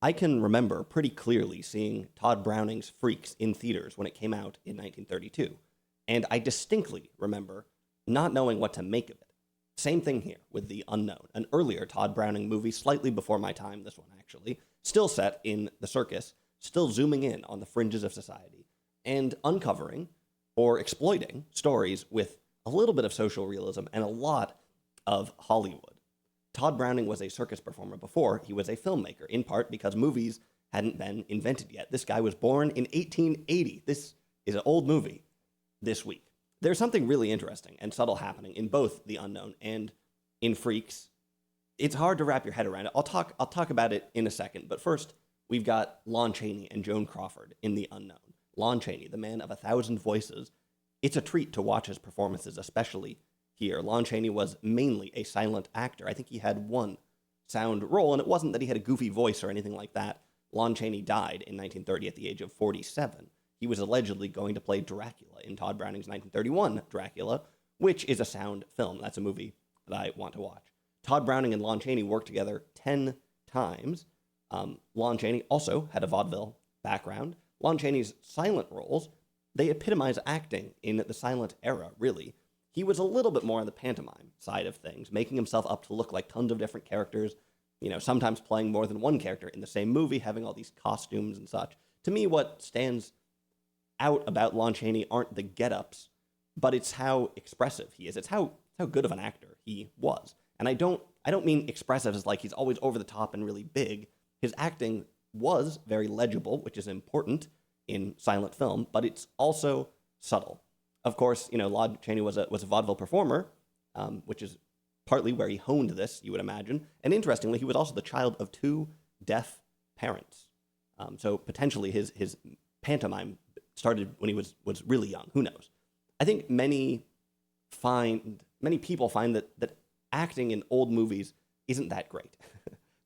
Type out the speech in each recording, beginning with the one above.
I can remember pretty clearly seeing Todd Browning's Freaks in theaters when it came out in 1932, and I distinctly remember not knowing what to make of it. Same thing here with The Unknown, an earlier Todd Browning movie, slightly before my time, this one actually, still set in the circus, still zooming in on the fringes of society, and uncovering or exploiting stories with a little bit of social realism and a lot of Hollywood. Todd Browning was a circus performer before he was a filmmaker, in part because movies hadn't been invented yet. This guy was born in 1880. This is an old movie this week. There's something really interesting and subtle happening in both The Unknown and in Freaks. It's hard to wrap your head around it. I'll talk about it in a second, but first, we've got Lon Chaney and Joan Crawford in The Unknown. Lon Chaney, the man of 1,000 voices. It's a treat to watch his performances, especially here. Lon Chaney was mainly a silent actor. I think he had one sound role, and it wasn't that he had a goofy voice or anything like that. Lon Chaney died in 1930 at the age of 47. He was allegedly going to play Dracula in Todd Browning's 1931 Dracula, which is a sound film. That's a movie that I want to watch. Todd Browning and Lon Chaney worked together 10 times. Lon Chaney also had a vaudeville background. Lon Chaney's silent roles, they epitomize acting in the silent era, really. He was a little bit more on the pantomime side of things, making himself up to look like tons of different characters, sometimes playing more than one character in the same movie, having all these costumes and such. To me, what stands out about Lon Chaney aren't the get-ups, but it's how expressive he is. It's how good of an actor he was. And I don't mean expressive as like he's always over the top and really big. His acting was very legible, which is important in silent film, but it's also subtle. Of course, Lon Chaney was a vaudeville performer, which is partly where he honed this, you would imagine. And interestingly, he was also the child of two deaf parents. So potentially his pantomime started when he was really young. Who knows? I think many people find that acting in old movies isn't that great.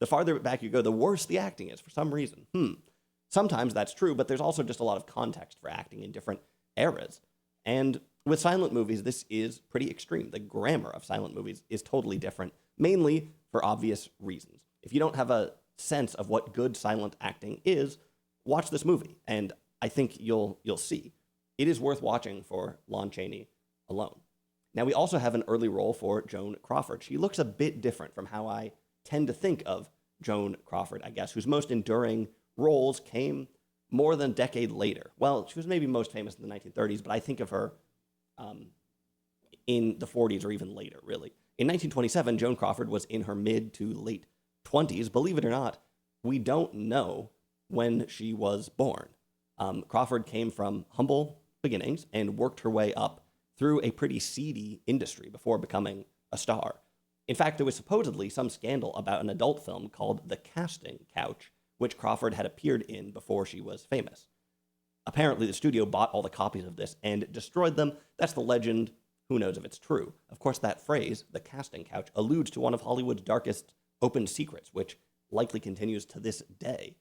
The farther back you go, the worse the acting is for some reason. Sometimes that's true, but there's also just a lot of context for acting in different eras. And with silent movies, this is pretty extreme. The grammar of silent movies is totally different, mainly for obvious reasons. If you don't have a sense of what good silent acting is, watch this movie, and I think you'll see. It is worth watching for Lon Chaney alone. Now, we also have an early role for Joan Crawford. She looks a bit different from how I tend to think of Joan Crawford, I guess, whose most enduring roles came more than a decade later. Well, she was maybe most famous in the 1930s, but I think of her in the 40s or even later, really. In 1927, Joan Crawford was in her mid to late 20s. Believe it or not, we don't know when she was born. Crawford came from humble beginnings and worked her way up through a pretty seedy industry before becoming a star. In fact, there was supposedly some scandal about an adult film called The Casting Couch, which Crawford had appeared in before she was famous. Apparently, the studio bought all the copies of this and destroyed them. That's the legend. Who knows if it's true? Of course, that phrase, the casting couch, alludes to one of Hollywood's darkest open secrets, which likely continues to this day.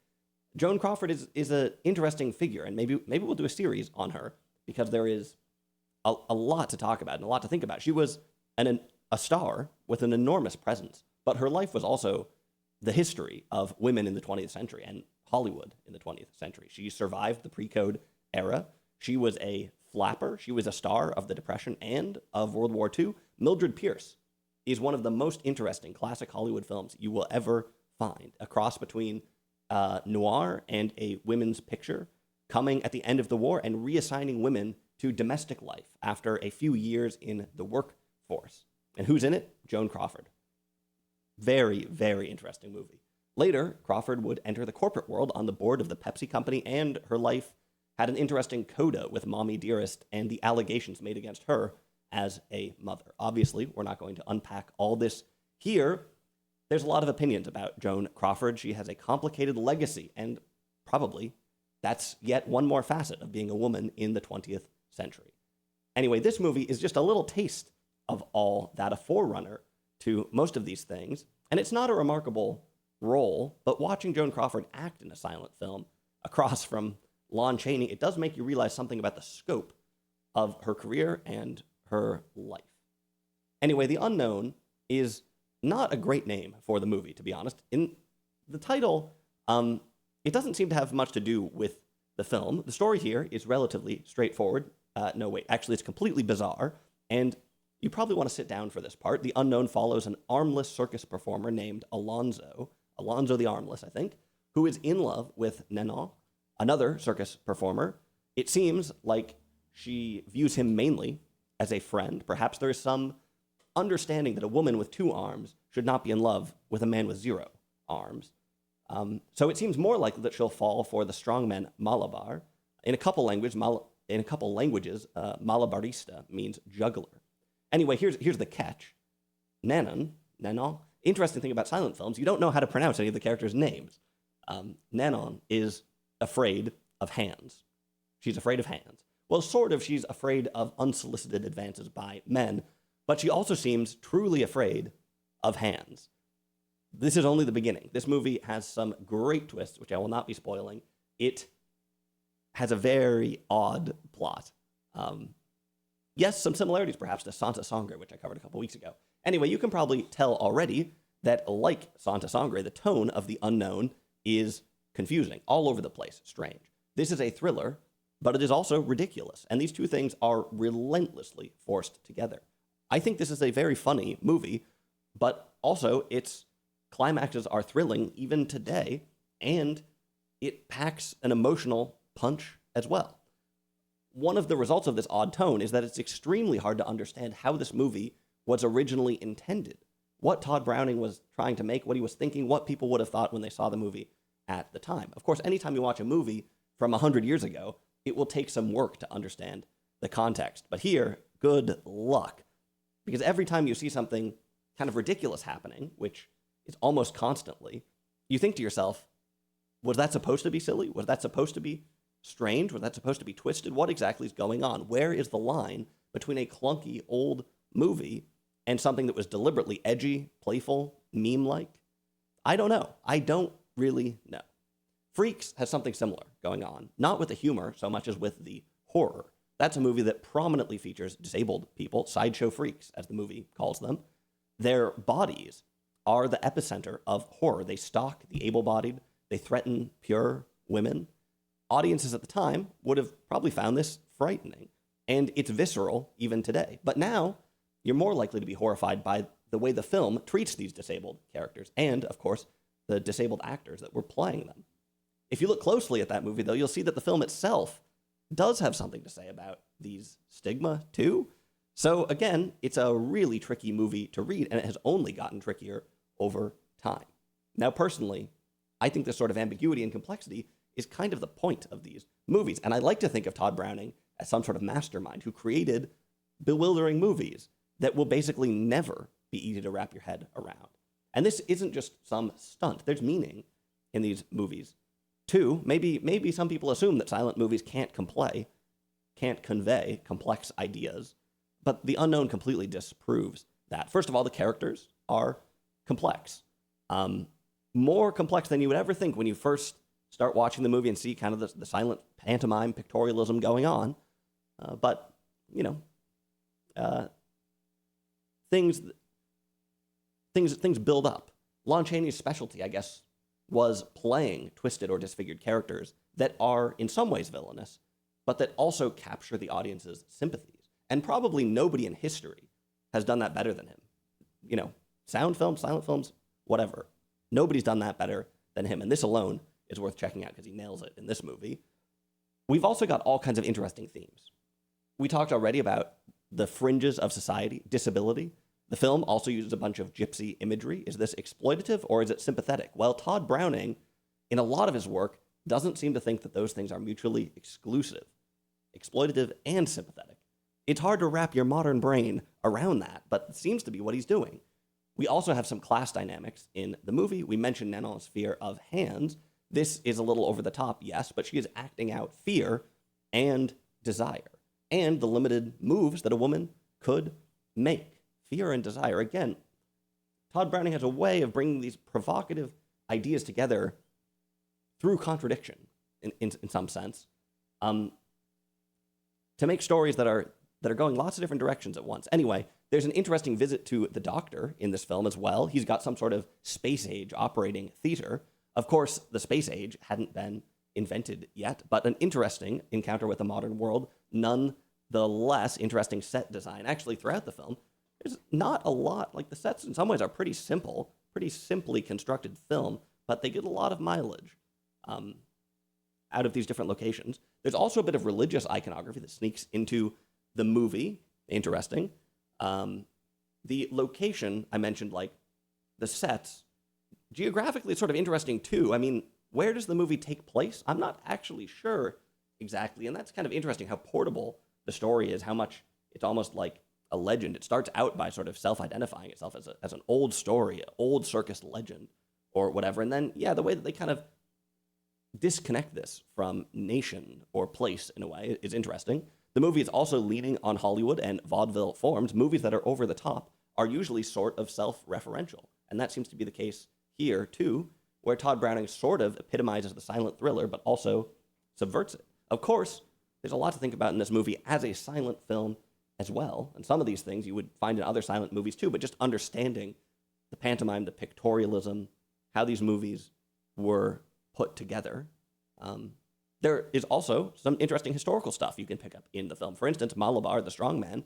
Joan Crawford is an interesting figure, and maybe we'll do a series on her, because there is a lot to talk about and a lot to think about. She was a star with an enormous presence, but her life was also the history of women in the 20th century and Hollywood in the 20th century. She survived the pre-code era. She was a flapper. She was a star of the Depression and of World War II. Mildred Pierce is one of the most interesting classic Hollywood films you will ever find, a cross between noir and a women's picture, coming at the end of the war and reassigning women to domestic life after a few years in the workforce. And who's in it? Joan Crawford. Very, very interesting movie. Later, Crawford would enter the corporate world on the board of the Pepsi Company, and her life had an interesting coda with Mommy Dearest and the allegations made against her as a mother. Obviously, we're not going to unpack all this here. There's a lot of opinions about Joan Crawford. She has a complicated legacy, and probably that's yet one more facet of being a woman in the 20th century. Anyway, this movie is just a little taste of all that, a forerunner to most of these things. And it's not a remarkable role, but watching Joan Crawford act in a silent film across from Lon Chaney, it does make you realize something about the scope of her career and her life. Anyway, The Unknown is not a great name for the movie, to be honest. In the title It doesn't seem to have much to do with the film. The story here is relatively straightforward. No, wait, actually, it's completely bizarre, and you probably want to sit down for this part. The unknown follows an armless circus performer named Alonzo the Armless, I think, who is in love with Nanon, another circus performer. It seems like she views him mainly as a friend. Perhaps there is some understanding that a woman with 2 arms should not be in love with a man with 0 arms. So it seems more likely that she'll fall for the strongman Malabar. In a couple languages, Malabarista means juggler. Anyway, here's the catch. Nanon. Interesting thing about silent films, you don't know how to pronounce any of the characters' names. Nanon is afraid of hands. She's afraid of hands. Well, sort of, she's afraid of unsolicited advances by men, but she also seems truly afraid of hands. This is only the beginning. This movie has some great twists, which I will not be spoiling. It has a very odd plot. Yes, some similarities perhaps to Santa Sangre, which I covered a couple weeks ago. Anyway, you can probably tell already that, like Santa Sangre, the tone of The Unknown is confusing, all over the place, strange. This is a thriller, but it is also ridiculous, and these two things are relentlessly forced together. I think this is a very funny movie, but also its climaxes are thrilling even today, and it packs an emotional punch as well. One of the results of this odd tone is that it's extremely hard to understand how this movie was originally intended, what Todd Browning was trying to make, what he was thinking, what people would have thought when they saw the movie at the time. Of course, anytime you watch a movie from 100 years ago, it will take some work to understand the context. But here, good luck. Because every time you see something kind of ridiculous happening, which is almost constantly, you think to yourself, was that supposed to be silly? Was that supposed to be strange? Was that supposed to be twisted? What exactly is going on? Where is the line between a clunky old movie and something that was deliberately edgy, playful, meme-like? I don't know. I don't really know. Freaks has something similar going on, not with the humor so much as with the horror. That's a movie that prominently features disabled people, sideshow freaks, as the movie calls them. Their bodies are the epicenter of horror. They stalk the able-bodied. They threaten pure women. Audiences at the time would have probably found this frightening, and it's visceral even today. But now, you're more likely to be horrified by the way the film treats these disabled characters, and, of course, the disabled actors that were playing them. If you look closely at that movie, though, you'll see that the film itself does have something to say about these stigma, too. So, again, it's a really tricky movie to read, and it has only gotten trickier over time. Now, personally, I think this sort of ambiguity and complexity is kind of the point of these movies, and I like to think of Todd Browning as some sort of mastermind who created bewildering movies that will basically never be easy to wrap your head around. And this isn't just some stunt. There's meaning in these movies, too. Maybe some people assume that silent movies can't convey complex ideas, but The Unknown completely disproves that. First of all, the characters are complex. More complex than you would ever think when you first start watching the movie and see kind of the silent pantomime pictorialism going on. But, you know, things build up. Lon Chaney's specialty, I guess, was playing twisted or disfigured characters that are in some ways villainous, but that also capture the audience's sympathies. And probably nobody in history has done that better than him. You know, sound films, silent films, whatever. Nobody's done that better than him. And this alone is worth checking out because he nails it in this movie. We've also got all kinds of interesting themes. We talked already about the fringes of society, disability. The film also uses a bunch of gypsy imagery. Is this exploitative or is it sympathetic? Well, Todd Browning, in a lot of his work, doesn't seem to think that those things are mutually exclusive, exploitative and sympathetic. It's hard to wrap your modern brain around that, but it seems to be what he's doing. We also have some class dynamics in the movie. We mentioned Nanon's fear of hands. This is a little over the top, yes, but she is acting out fear and desire and the limited moves that a woman could make. Fear and desire. Again, Todd Browning has a way of bringing these provocative ideas together through contradiction, in some sense, to make stories that are going lots of different directions at once. Anyway, there's an interesting visit to the doctor in this film as well. He's got some sort of space-age operating theater. Of course, the space age hadn't been invented yet, but an interesting encounter with the modern world, nonetheless interesting set design. Actually, throughout the film, there's not a lot, like the sets in some ways are pretty simple, pretty simply constructed film, but they get a lot of mileage out of these different locations. There's also a bit of religious iconography that sneaks into the movie. Interesting. The location, I mentioned, like the sets, geographically it's sort of interesting too. I mean, where does the movie take place? I'm not actually sure exactly, and that's kind of interesting how portable the story is, how much it's almost like a legend. It starts out by sort of self-identifying itself as an old story, an old circus legend, or whatever, and then, yeah, the way that they kind of disconnect this from nation or place in a way is interesting. The movie is also leaning on Hollywood and vaudeville forms. Movies that are over the top are usually sort of self-referential, and that seems to be the case here, too, where Todd Browning sort of epitomizes the silent thriller, but also subverts it. Of course, there's a lot to think about in this movie as a silent film as well, and some of these things you would find in other silent movies, too, but just understanding the pantomime, the pictorialism, how these movies were put together. There is also some interesting historical stuff you can pick up in the film. For instance, Malabar, the strongman,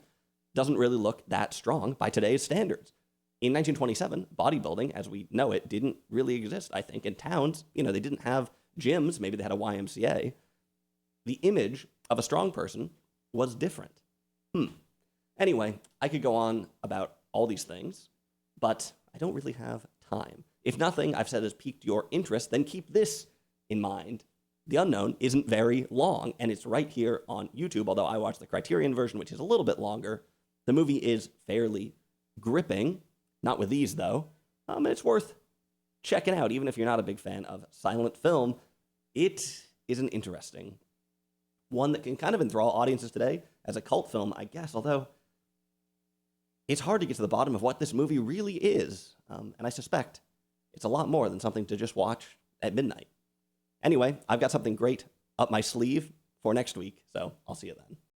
doesn't really look that strong by today's standards. In 1927, bodybuilding, as we know it, didn't really exist, I think. In towns, they didn't have gyms. Maybe they had a YMCA. The image of a strong person was different. Anyway, I could go on about all these things, but I don't really have time. If nothing I've said has piqued your interest, then keep this in mind. The Unknown isn't very long, and it's right here on YouTube, although I watched the Criterion version, which is a little bit longer. The movie is fairly gripping, not with these, though, and it's worth checking out, even if you're not a big fan of silent film. It is an interesting one that can kind of enthrall audiences today as a cult film, I guess, although it's hard to get to the bottom of what this movie really is, and I suspect it's a lot more than something to just watch at midnight. Anyway, I've got something great up my sleeve for next week, so I'll see you then.